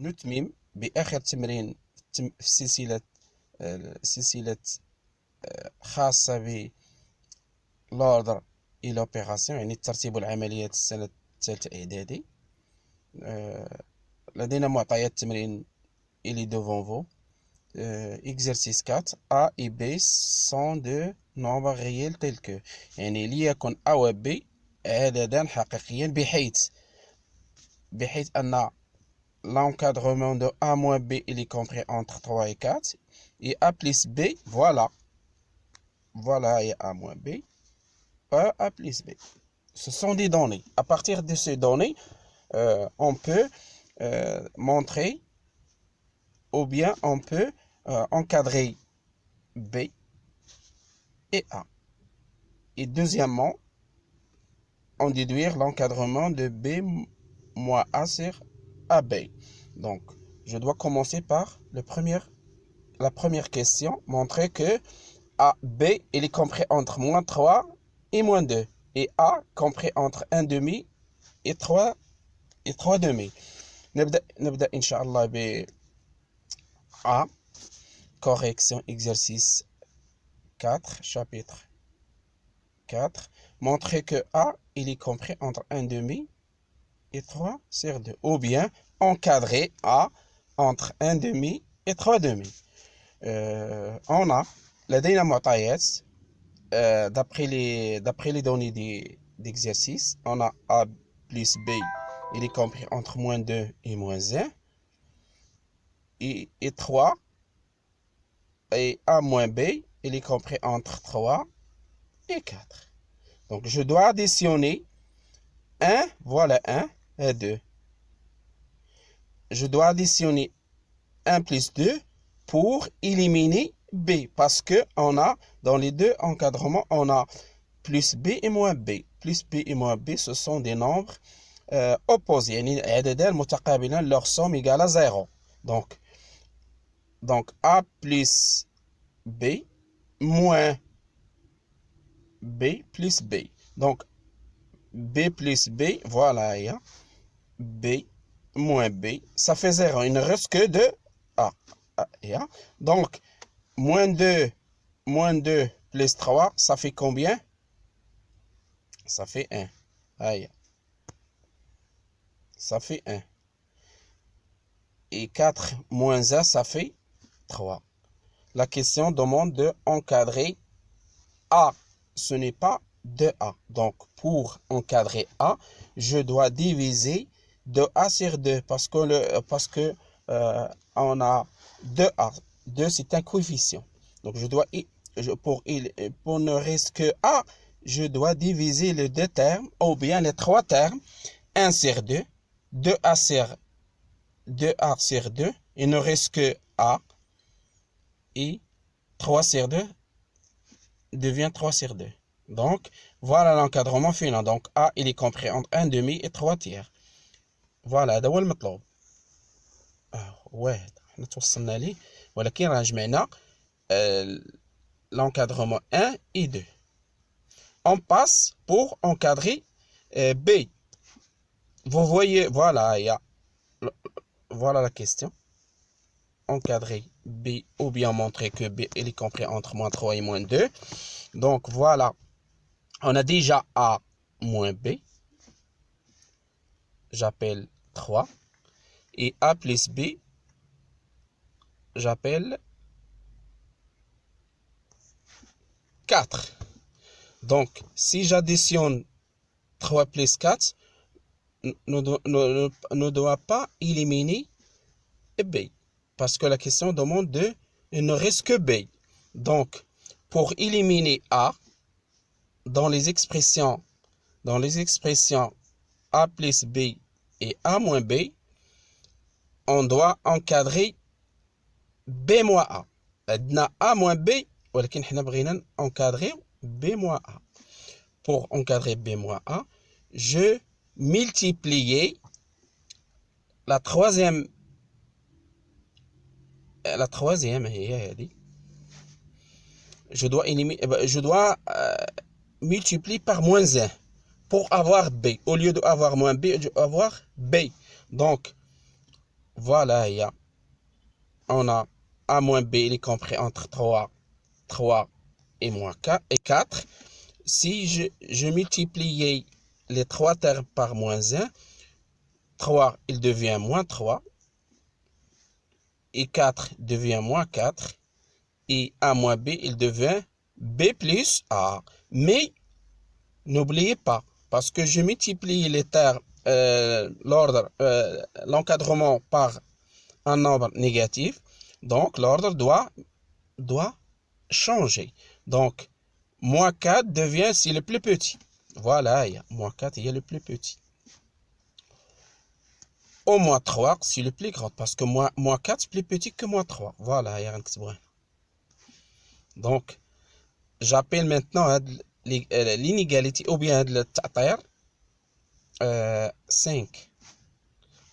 نتمم بآخر تمرين في سلسلة خاصة بالأوردر إي لوبيراسيون، يعني الترتيب والعمليات السنة الثالثة إعدادي. لدينا معطيات تمرين إلي devant vous. Exercice 4. A et B sont de nombres réels tels que، يعني ليكن A و B عددان حقيقيان بحيث أن l'encadrement de A moins B il est compris entre 3 et 4 et A plus B, voilà et A moins B, A plus B. Ce sont des données. À partir de ces données, on peut montrer ou bien on peut encadrer B et A. Et deuxièmement, on déduire l'encadrement de B moins A sur AB. Donc, je dois commencer par la première question, montrer que AB il est compris entre moins 3 et moins 2. Et A compris entre 1 demi et 3 demi. نبدأ إن شاء الله ب A. Correction exercice 4, chapitre 4. Montrer que A il est compris entre 1 demi et 3 sur 2. Ou bien encadrer A entre 1 demi et 3 demi. On a لدينا معطيات d'après les données d'exercice. On a A plus B il est compris entre moins 2 et moins 1 et 3, et A moins B il est compris entre 3 et 4. Donc je dois additionner 1, voilà 1 et 2. Je dois additionner 1 plus 2 pour éliminer B, parce que on a dans les deux encadrements, on a plus B et moins B. Plus B et moins B, ce sont des nombres opposés. يعني عددان متقابلان leur somme égale à 0. Donc A plus B moins B plus B. Donc B plus B, voilà, B moins B, ça fait 0. Il ne reste que 2 A. Donc, moins 2 plus 3, ça fait combien? Ça fait 1. Ça fait 1. Et 4 moins 1, ça fait 3. La question demande de encadrer A. Ce n'est pas 2A. Donc, pour encadrer A, je dois diviser 2A sur 2 parce que on a 2A. 2, c'est un coefficient. Donc, pour ne reste que A, je dois diviser les deux termes, ou bien les trois termes, 1 sur 2, 2A sur 2, il ne reste que A, et 3 sur 2 devient 3 sur 2. Donc, voilà l'encadrement final. Donc, A, il est compris entre 1 demi et 3 tiers. Voilà, هذا هو المطلوب. واحد احنا توصلنا ليه، ولكن راه جمعنا l'encadrement 1 et 2. On passe pour encadrer B. Vous voyez, voilà, voilà la question. Encadrer B ou bien montrer que B il est compris entre moins 3 et moins 2. Donc, voilà. On a déjà A moins B. J'appelle 3. Et A plus B, j'appelle 4. Donc, si j'additionne 3 plus 4, ne doit pas éliminer B. Parce que la question demande il ne reste que B. Donc, pour éliminer A, dans les expressions A plus B et A moins B, on doit encadrer B moins A. عندنا A moins B, ولكن حنا بغينا encadrer B moins A. Pour encadrer B moins A, je multiplie la troisième je dois multiplier par moins 1 pour avoir B. Au lieu d'avoir moins B, je dois avoir B. Donc, Voilà, on a A moins B, il est compris entre 3 et moins 4, et 4. Si je multipliais les 3 termes par moins 1, 3, il devient moins 3, et 4 devient moins 4, et A moins B, il devient B plus A. Mais n'oubliez pas, parce que je multiplie les termes, l'encadrement par un nombre négatif, donc l'ordre doit changer. Donc, moins 4 devient, c'est le plus petit. Voilà, moins 4, il y a le plus petit. Au moins 3, c'est le plus grand, parce que moins 4, c'est plus petit que moins 3. Voilà, il y a un petit bruit. Donc, j'appelle maintenant l'inégalité, ou bien le ta'tir, 5.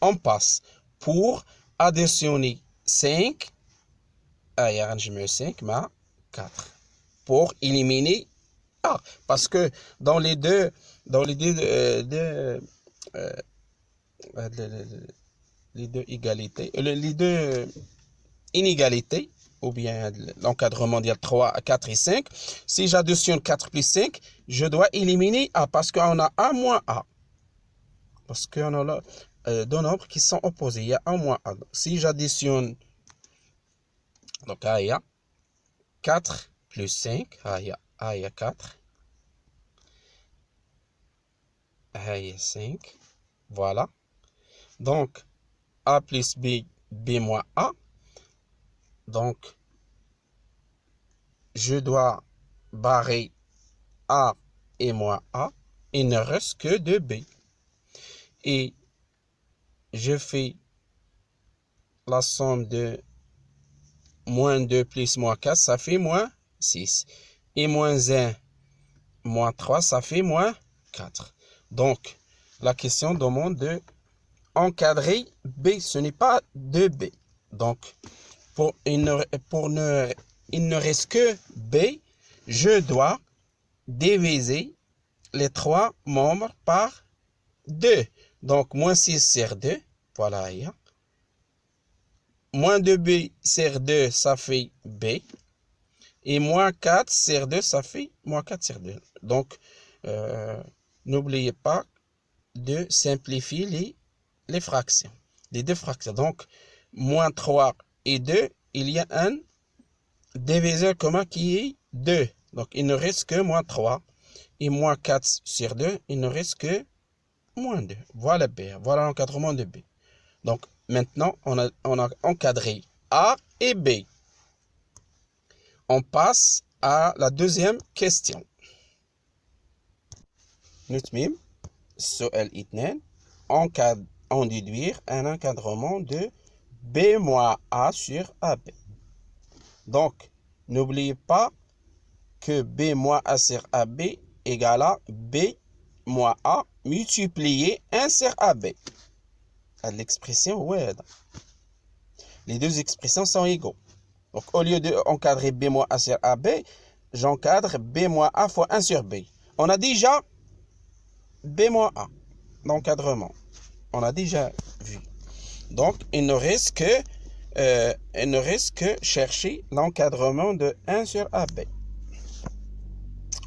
On passe pour additionner 5, je mets 5, mais 4. Pour éliminer A. Parce que dans les deux égalités, les deux inégalités, ou bien l'encadrement de 3, 4 et 5, si j'additionne 4 plus 5, je dois éliminer A parce qu'on a A moins A. Parce qu'on a là deux nombres qui sont opposés. Il y a A moins A. Si j'additionne, donc il y a 4 plus 5, il y a 4, il y a 5, voilà. Donc, A plus B, B moins A. Donc, je dois barrer A et moins A. Il ne reste que 2B. Et je fais la somme de moins 2 plus moins 4, ça fait moins 6. Et moins 1, moins 3, ça fait moins 4. Donc, la question demande de encadrer B. Ce n'est pas 2B. Donc, il ne reste que B, je dois diviser les trois membres par 2. Donc, moins 6 sur 2, voilà. Moins 2B sur 2, ça fait B. Et moins 4 sur 2, ça fait moins 4 sur 2. Donc, n'oubliez pas de simplifier les fractions, les deux fractions. Donc, moins 3 et 2, il y a un diviseur commun qui est 2. Donc, il ne reste que moins 3. Et moins 4 sur 2, il ne reste que moins 2. Voilà B. Voilà l'encadrement de B. Donc, maintenant, on a encadré A et B. On passe à la deuxième question. نتمم السؤال 2 en déduire un encadrement de B moins A sur AB. Donc, n'oubliez pas que B moins A sur AB égale à B moins A multiplié 1 sur AB. L'expression ouais. Les deux expressions sont égaux. Donc, au lieu d'encadrer B moins A sur AB, j'encadre B moins A fois 1 sur B. On a déjà B moins A, l'encadrement. On a déjà vu. Donc, il ne reste que chercher l'encadrement de 1 sur AB.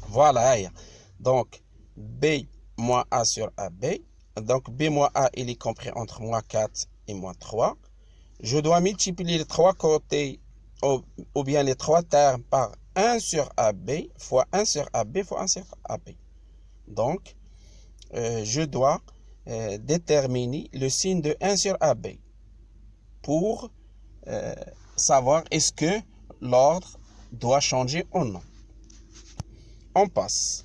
Voilà. Donc, B moins A sur AB. Donc, B moins A, il est compris entre moins 4 et moins 3. Je dois multiplier les trois côtés, ou bien les trois termes, par 1 sur AB, fois 1 sur AB, fois 1 sur AB. Donc, je dois déterminer le signe de 1 sur AB pour savoir est-ce que l'ordre doit changer ou non. On passe.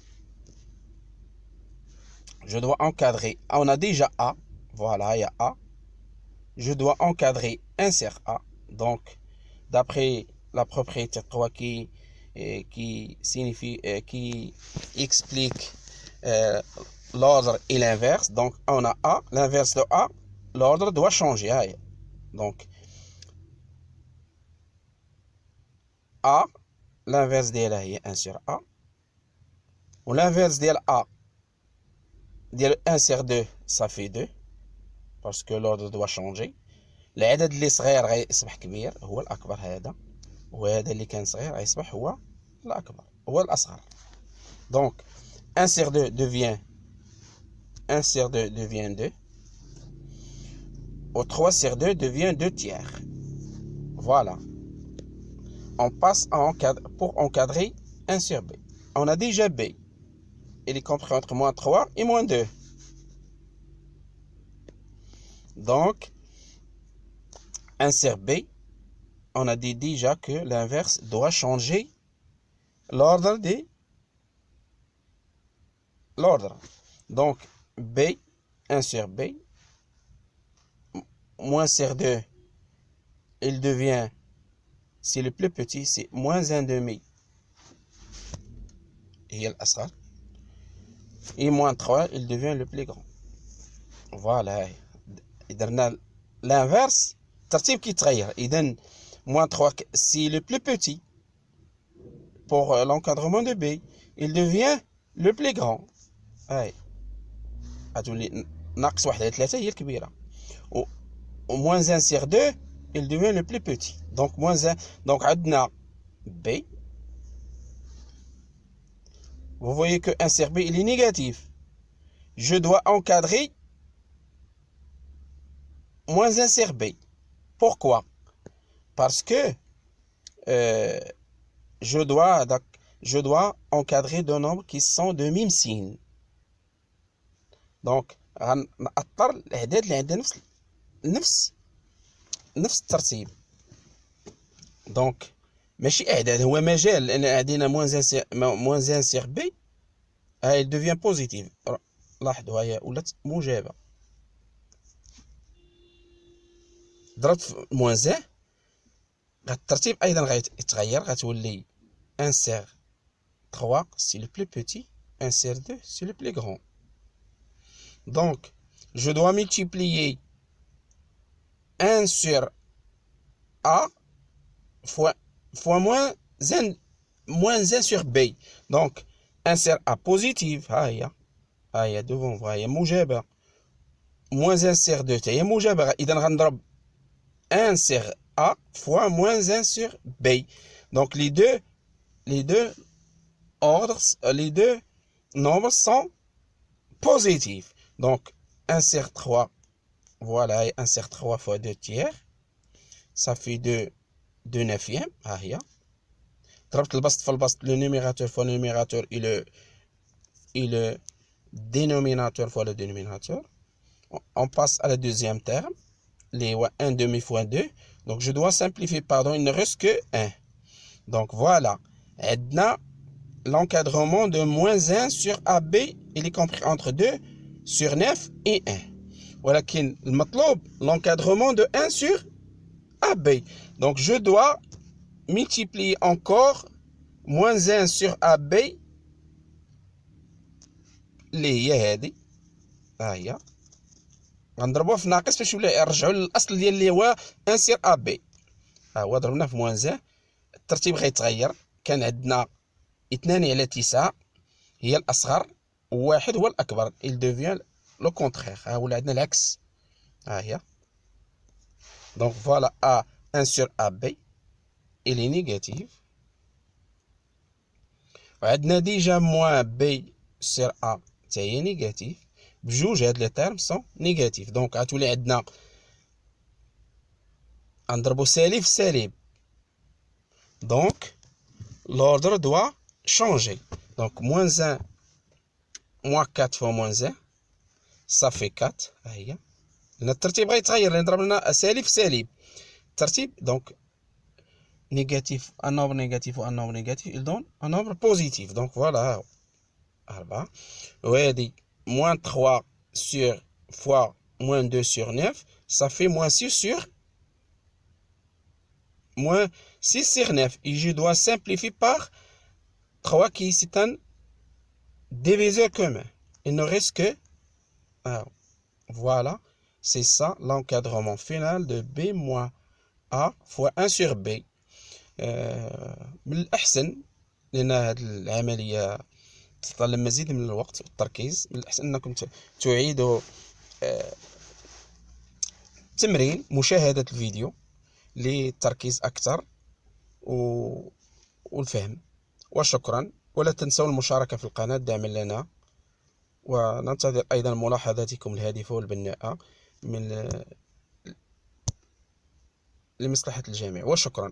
Je dois encadrer. On a déjà A. Voilà, il y a A. Je dois encadrer 1 sur A. Donc, d'après la propriété 3 qui explique l'ordre et l'inverse. Donc, on a A, l'inverse de A, l'ordre doit changer. Donc, A, l'inverse de est 1 sur A. Ou l'inverse de A, 1 sur 2, ça fait 2. Parce que l'ordre doit changer. العدد اللي صغير غيصبح كبير هو الأكبر هذا، وهذا اللي كان صغير غيصبح هو الأكبر هو الأصغر. Donc 1 sur 2 devient 1 sur 2 devient 2. Au 3 sur 2 devient 2 tiers. Voilà. On passe pour encadrer 1 sur B. On a déjà B. Il est compris entre moins 3 et moins 2. Donc, 1 sur B, on a dit déjà que l'inverse doit changer l'ordre des... L'ordre. Donc, B, 1 sur B, moins sur 2, il devient, c'est le plus petit, c'est moins 1 demi. Et l'asghar. Et moins 3, il devient le plus grand. Voilà. L'inverse, الترتيب كيتغير. إذن moins 3, c'est le plus petit. Pour l'encadrement de B, il devient le plus grand. هاي غتولي ناقص 1 على 3 هي الكبيرة. Au moins 1 sur 2, il devient le plus petit. Donc moins 1. Donc عندنا B. Vous voyez que 1 sur B, il est négatif. Je dois encadrer moins 1 sur B. Pourquoi? Parce que je dois encadrer deux nombres qui sont de même signe. Donc غنأثر الأعداد اللي عندها نفس الترتيب. دونك ماشي اعداد، هو مجال، لان عندنا moins 1 sur B elle devient positive. لاحظوا هي ولات موجبه. ضربت في moins 1 الترتيب ايضا غيتغير، غتولي 1 sur 3 c'est le plus petit, 1 sur 2 c'est le plus grand. Donc je dois multiplier 1 sur A fois moins 1 sur B. Donc 1 sur A positive, ها هي devant, هي موجبة. moins 1 sur 2 هي موجبة. إذا غنضرب 1 sur A fois moins 1 sur B. Donc les deux ordres, les deux nombres sont positifs. Donc 1 sur 3, voilà, 1 sur 3 fois 2 tiers, ça fait 2 neuvièmes. ها هي ضربت البسط في البسط، le numérateur fois le numérateur et le dénominateur fois le dénominateur. On passe à la deuxième terme, les 1 demi fois 2. Donc je dois simplifier, pardon, il ne reste que 1. Donc voilà, عندنا l'encadrement de moins 1 sur AB, il est compris entre 2 sur 9 et 1. ولكن المطلوب l'encadrement de 1 sur AB. Donc je dois multiplier encore moins 1 sur AB اللي هي هذه، ها هي غنضربوها في ناقص باش نرجعوا للاصل ديال اللي هو 1 sur AB. ها هو ضربناه في moins 1، الترتيب غيتغير. كان عندنا 2 على 9 هي الاصغر، وواحد هو الاكبر، il devient le contraire. ها ولا عندنا العكس، ها هي. Donc voilà, A 1 sur AB il est négatif. وعندنا ديجا moins B sur A حتى هي négatif. بجوج هاد لي تيرم سون négatif. دونك غتولي عندنا غنضربو سالب في سالب. Donc l'ordre doit changer. Donc moins 1 moins 4 fois moins 1 ça fait 4. ها هي الترتيب غيتغير لان ضربنا سالب في سالب. الترتيب donc négatif, un nombre négatif ou un nombre négatif, il donne un nombre positif. Donc voilà, 4. وهذه moins 3 sur fois moins 2 sur 9, ça fait moins 6 sur 9. Et je dois simplifier par 3 qui c'est un diviseur commun. Il ne reste que 1. Voilà, c'est ça l'encadrement final de B moins A fois 1 sur B. من الأحسن، لأن هذه العملية تتطلب مزيد من الوقت والتركيز، من الأحسن أنكم تعيدوا تمرين مشاهدة الفيديو للتركيز أكثر والفهم. وشكرا، ولا تنسوا المشاركة في القناة دعما لنا، وننتظر أيضا ملاحظاتكم الهادفة والبناءة لمصلحة الجميع. وشكرا.